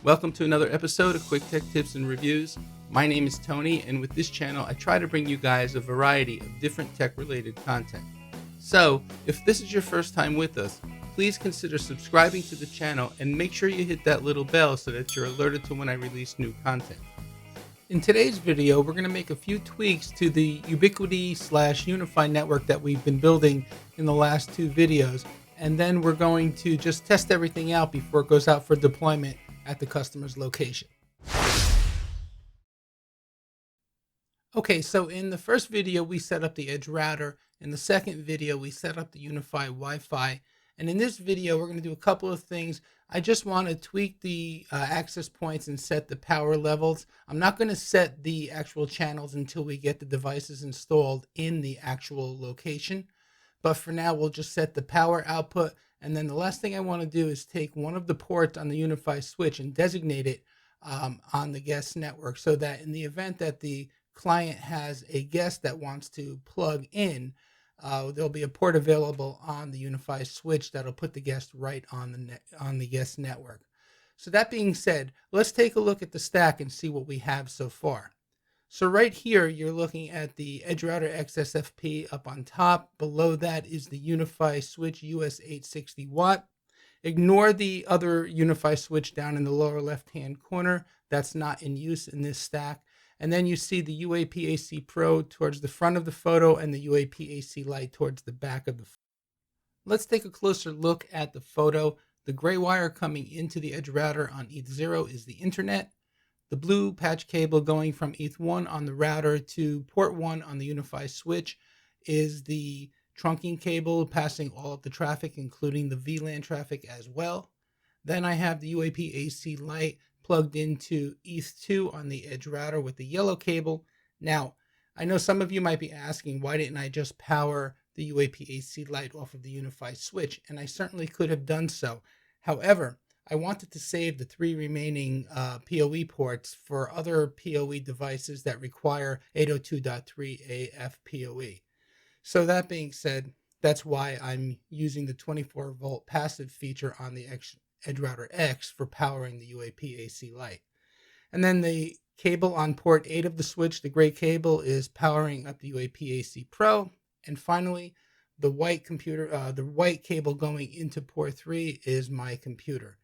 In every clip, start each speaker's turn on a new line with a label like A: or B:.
A: Welcome to another episode of Quick Tech Tips and Reviews. My name is Tony, and with this channel, I try to bring you guys a variety of different tech-related content. So, if this is your first time with us, please consider subscribing to the channel and make sure you hit that little bell so that you're alerted to when I release new content. In today's video, we're going to make a few tweaks to the Ubiquiti/Unify network that we've been building in the last two videos, and then we're going to just test everything out before it goes out for deployment at the customer's location. Okay, so in the first video, we set up the edge router. In the second video, we set up the Unify Wi-Fi. And in this video, we're going to do a couple of things. I just want to tweak the access points and set the power levels. I'm not going to set the actual channels until we get the devices installed in the actual location. But for now, we'll just set the power output. And then the last thing I want to do is take one of the ports on the Unify switch and designate it on the guest network, so that in the event that the client has a guest that wants to plug in, there'll be a port available on the Unify switch that'll put the guest right on the guest network. So that being said, let's take a look at the stack and see what we have so far. So right here, you're looking at the Edge Router XSFP up on top. Below that is the Unify switch US 860 watt. Ignore the other Unify switch down in the lower left-hand corner. That's not in use in this stack. And then you see the UAP AC Pro towards the front of the photo and the UAP AC Lite towards the back of the photo. Let's take a closer look at the photo. The gray wire coming into the Edge Router on ETH0 is the internet. The blue patch cable going from ETH1 on the router to port 1 on the Unify switch is the trunking cable passing all of the traffic, including the VLAN traffic as well. Then I have the UAP AC Lite plugged into ETH2 on the Edge Router with the yellow cable. Now, I know some of you might be asking, why didn't I just power the UAP AC Lite off of the Unify switch? And I certainly could have done so. However, I wanted to save the three remaining PoE ports for other PoE devices that require 802.3 AF PoE. So that being said, that's why I'm using the 24-volt passive feature on the Edge Router X for powering the UAP AC Lite. And then the cable on port 8 of the switch, the gray cable, is powering up the UAP AC Pro. And finally, the white cable going into port 3 is my computer.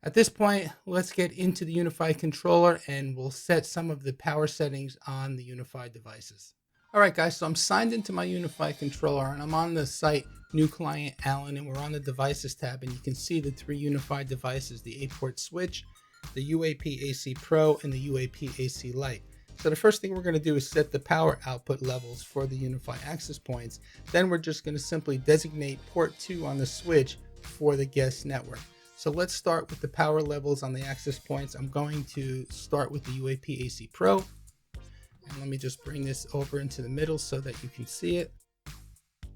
A: At this point, let's get into the Unify controller and we'll set some of the power settings on the Unify devices. All right, guys, so I'm signed into my Unify controller and I'm on the site New Client Allen, and we're on the Devices tab, and you can see the three Unify devices, the 8-port switch, the UAP AC Pro, and the UAP AC Lite. So the first thing we're going to do is set the power output levels for the Unify access points. Then we're just going to simply designate port 2 on the switch for the guest network. So let's start with the power levels on the access points. I'm going to start with the UAP AC Pro. And let me just bring this over into the middle so that you can see it.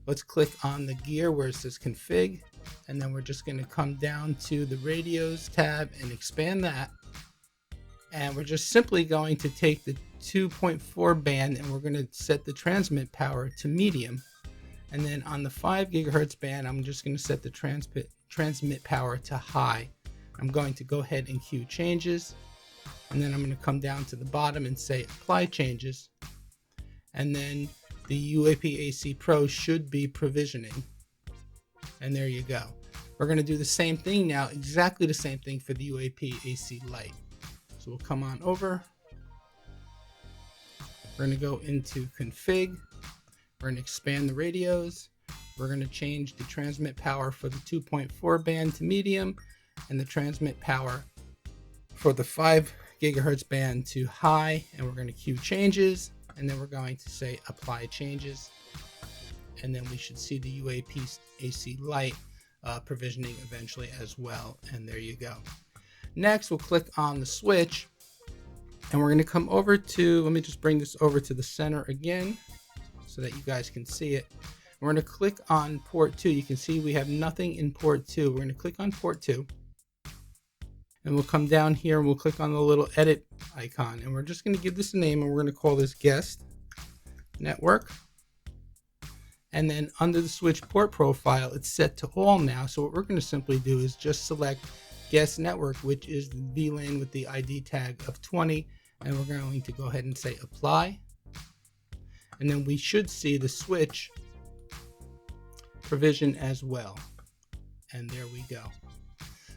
A: Let's click on the gear where it says config. And then we're just going to come down to the radios tab and expand that. And we're just simply going to take the 2.4 band and we're going to set the transmit power to medium. And then on the 5 gigahertz band, I'm just going to set the transmit power to high. I'm going to go ahead and queue changes, and then I'm going to come down to the bottom and say apply changes, and then the UAP AC Pro should be provisioning, and there you go. We're going to do the same thing now, exactly the same thing for the UAP AC Lite. So we'll come on over, we're going to go into config, we're going to expand the radios. We're going to change the transmit power for the 2.4 band to medium and the transmit power for the 5 gigahertz band to high. And we're going to queue changes. And then we're going to say apply changes. And then we should see the UAP AC Lite provisioning eventually as well. And there you go. Next, we'll click on the switch. And we're going to come over to, let me just bring this over to the center again so that you guys can see it. We're going to click on port 2. You can see we have nothing in port 2. We're going to click on port 2. And we'll come down here and we'll click on the little edit icon. And we're just going to give this a name, and we're going to call this guest network. And then under the switch port profile, it's set to all now. So what we're going to simply do is just select guest network, which is the VLAN with the ID tag of 20. And we're going to go ahead and say apply. And then we should see the switch provision as well. And there we go.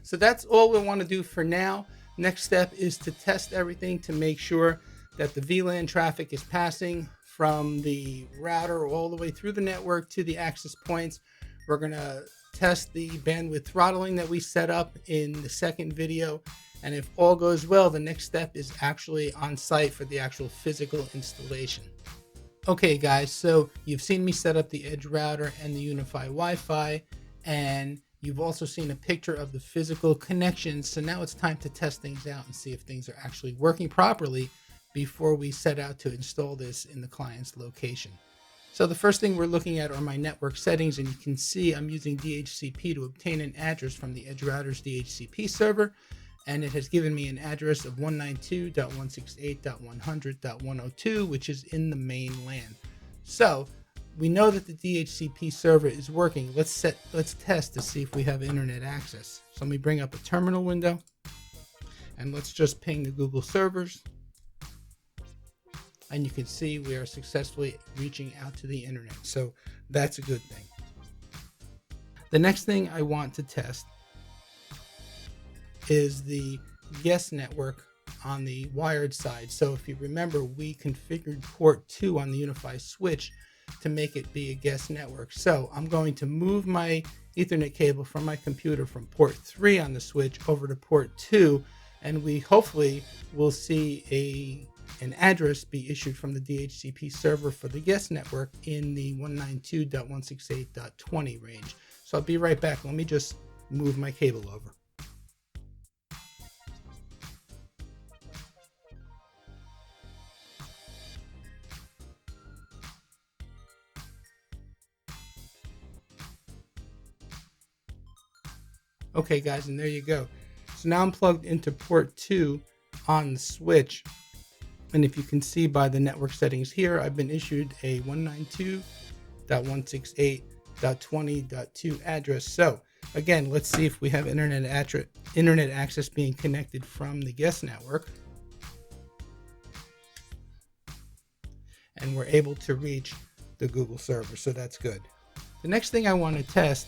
A: So that's all we want to do for now. Next step is to test everything to make sure that the VLAN traffic is passing from the router all the way through the network to the access points. We're going to test the bandwidth throttling that we set up in the second video. And if all goes well, the next step is actually on site for the actual physical installation. Okay guys, so you've seen me set up the Edge router and the UniFi Wi-Fi, and you've also seen a picture of the physical connections. So now it's time to test things out and see if things are actually working properly before we set out to install this in the client's location. So the first thing we're looking at are my network settings, and you can see I'm using DHCP to obtain an address from the Edge router's DHCP server, and it has given me an address of 192.168.100.102, which is in the main LAN. So we know that the DHCP server is working. Let's test to see if we have internet access. So let me bring up a terminal window, and let's just ping the Google servers. And you can see we are successfully reaching out to the internet. So that's a good thing. The next thing I want to test is the guest network on the wired side. So if you remember, we configured port 2 on the UniFi switch to make it be a guest network. So I'm going to move my Ethernet cable from my computer from port 3 on the switch over to port 2, and we hopefully will see an address be issued from the DHCP server for the guest network in the 192.168.20 range. So I'll be right back. Let me just move my cable over. Okay guys, and there you go. So now I'm plugged into port 2 on the switch. And if you can see by the network settings here, I've been issued a 192.168.20.2 address. So again, let's see if we have internet access being connected from the guest network. And we're able to reach the Google server, so that's good. The next thing I want to test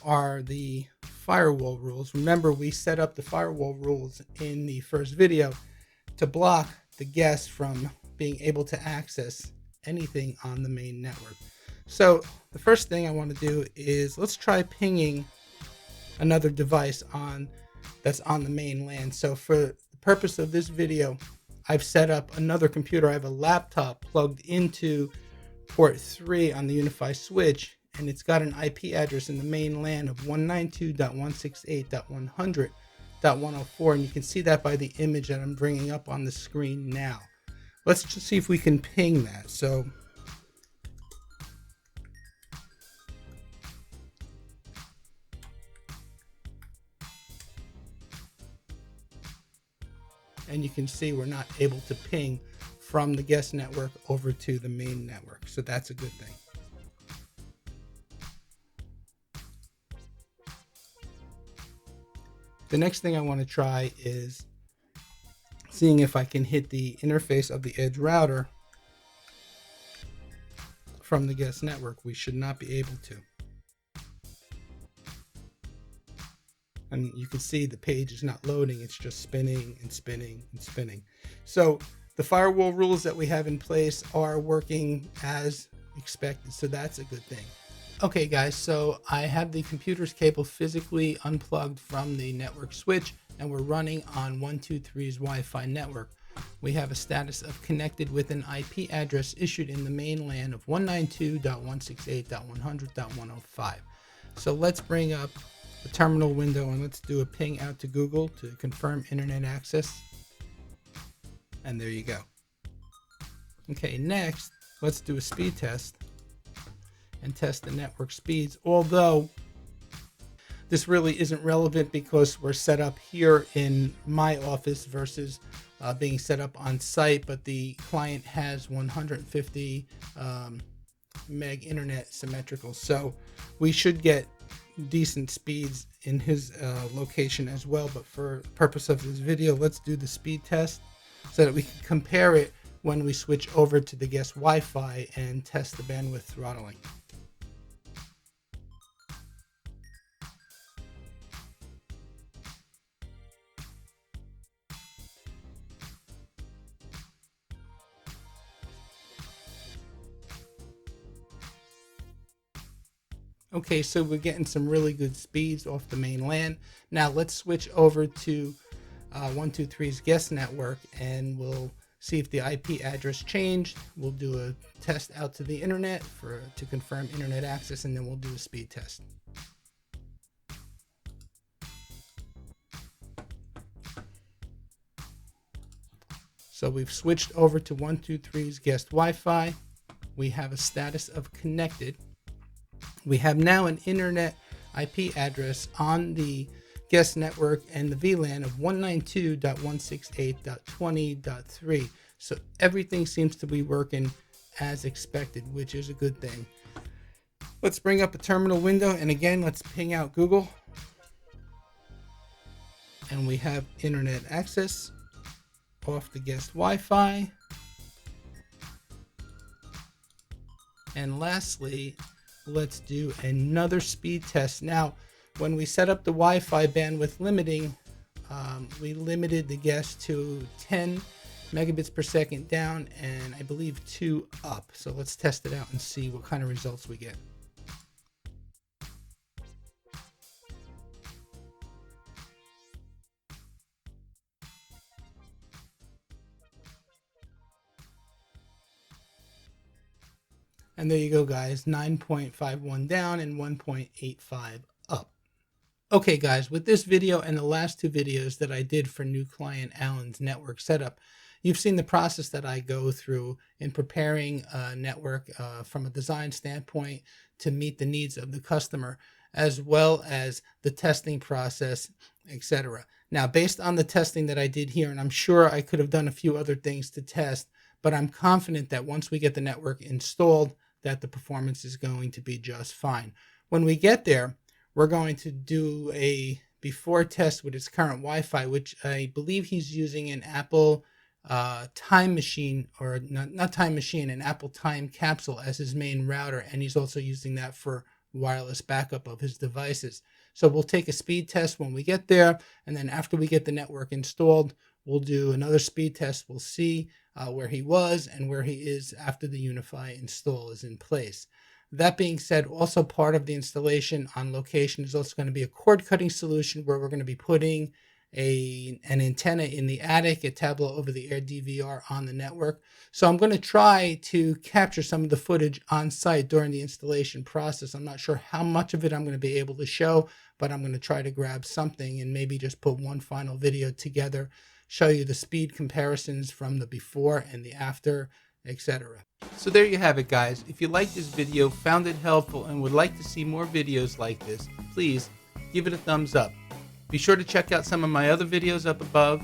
A: are the firewall rules. Remember, we set up the firewall rules in the first video to block the guests from being able to access anything on the main network. So the first thing I want to do is let's try pinging another device that's on the main LAN. So for the purpose of this video, I've set up another computer. I have a laptop plugged into port 3 on the UniFi switch, and it's got an IP address in the main LAN of 192.168.100.104, and you can see that by the image that I'm bringing up on the screen now. Let's just see if we can ping that. So and you can see we're not able to ping from the guest network over to the main network, so that's a good thing. The next thing I want to try is seeing if I can hit the interface of the Edge router from the guest network. We should not be able to. And you can see the page is not loading. It's just spinning and spinning and spinning. So the firewall rules that we have in place are working as expected. So that's a good thing. Okay guys, so I have the computer's cable physically unplugged from the network switch, and we're running on 123's Wi-Fi network. We have a status of connected with an IP address issued in the main LAN of 192.168.100.105. So let's bring up the terminal window and let's do a ping out to Google to confirm internet access. And there you go. Okay, next, let's do a speed test and test the network speeds, although this really isn't relevant because we're set up here in my office versus being set up on site, but the client has 150 meg internet symmetrical, so we should get decent speeds in his location as well, but for the purpose of this video, let's do the speed test so that we can compare it when we switch over to the guest Wi-Fi and test the bandwidth throttling. Okay, so we're getting some really good speeds off the main LAN. Now let's switch over to 123's guest network and we'll see if the IP address changed. We'll do a test out to the internet to confirm internet access, and then we'll do a speed test. So we've switched over to 123's guest Wi-Fi. We have a status of connected. We have now an internet IP address on the guest network and the VLAN of 192.168.20.3. So everything seems to be working as expected, which is a good thing. Let's bring up a terminal window, and again, let's ping out Google. And we have internet access off the guest Wi-Fi. And lastly, let's do another speed test. Now, when we set up the Wi-Fi bandwidth limiting, we limited the guest to 10 megabits per second down and I believe 2 up. So let's test it out and see what kind of results we get. And there you go, guys, 9.51 down and 1.85 up. Okay, guys, with this video and the last 2 videos that I did for new client Alan's network setup, you've seen the process that I go through in preparing a network from a design standpoint to meet the needs of the customer, as well as the testing process, etc. Now, based on the testing that I did here, and I'm sure I could have done a few other things to test, but I'm confident that once we get the network installed, that the performance is going to be just fine. When we get there, we're going to do a before test with its current Wi-Fi, which I believe he's using an Apple Time Machine, or not Time Machine, an Apple Time Capsule as his main router, and he's also using that for wireless backup of his devices. So we'll take a speed test when we get there, and then after we get the network installed, we'll do another speed test. We'll see where he was and where he is after the Unify install is in place. That being said, also part of the installation on location is also going to be a cord cutting solution where we're going to be putting an antenna in the attic, a Tableau over-the-air DVR on the network. So I'm going to try to capture some of the footage on site during the installation process. I'm not sure how much of it I'm going to be able to show, but I'm going to try to grab something and maybe just put one final video together, show you the speed comparisons from the before and the after, etc. So there you have it, guys. If you liked this video, found it helpful, and would like to see more videos like this, please give it a thumbs up. Be sure to check out some of my other videos up above.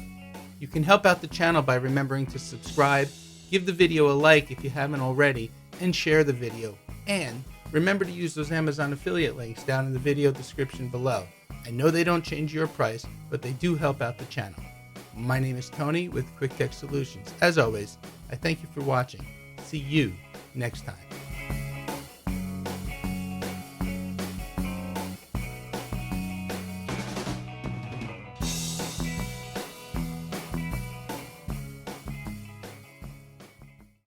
A: You can help out the channel by remembering to subscribe, give the video a like if you haven't already, and share the video. And remember to use those Amazon affiliate links down in the video description below. I know they don't change your price, but they do help out the channel. My name is Tony with Quick Tech Solutions. As always, I thank you for watching. See you next time.